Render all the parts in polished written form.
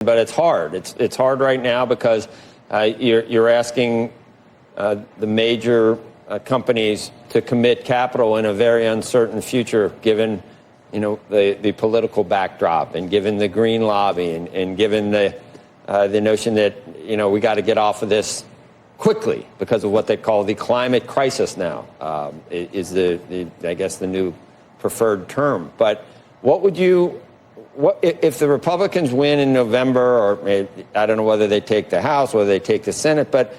But it's hard. It's hard right now because you're asking the major companies to commit capital in a very uncertain future, given the political backdrop, and given the green lobby, and given the notion that we got to get off of this quickly because of what they call the climate crisis now, is I guess the new preferred term. But what if the Republicans win in November, or I don't know whether they take the House, whether they take the Senate, but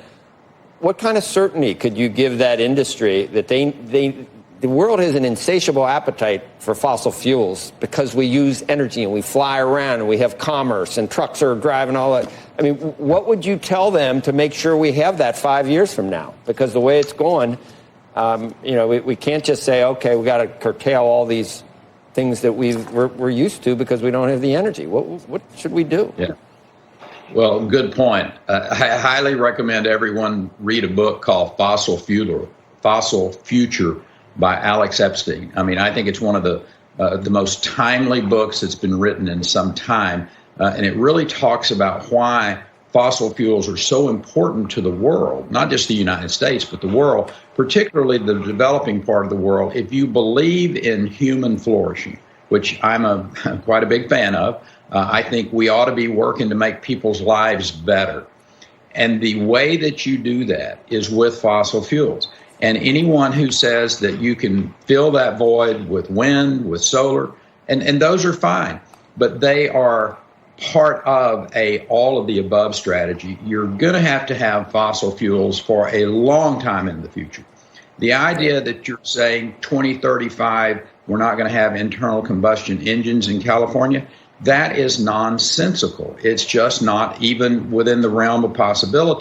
what kind of certainty could you give that industry that the world has an insatiable appetite for fossil fuels because we use energy and we fly around and we have commerce and trucks are driving all that. I mean, what would you tell them to make sure we have that 5 years from now? Because the way it's going, we can't just say, okay, we got to curtail all these things that we're used to because we don't have the energy. What should we do? Yeah. Well, good point. I highly recommend everyone read a book called Fossil Future by Alex Epstein. I mean, I think it's one of the most timely books that's been written in some time. And it really talks about why fossil fuels are so important to the world, not just the United States, but the world, particularly the developing part of the world. If you believe in human flourishing, which I'm quite a big fan of, I think we ought to be working to make people's lives better. And the way that you do that is with fossil fuels. And anyone who says that you can fill that void with wind, with solar, and those are fine, but they are part of all of the above strategy. You're going to have fossil fuels for a long time in the future. The idea that you're saying 2035, we're not going to have internal combustion engines in California, that is nonsensical. It's just not even within the realm of possibility.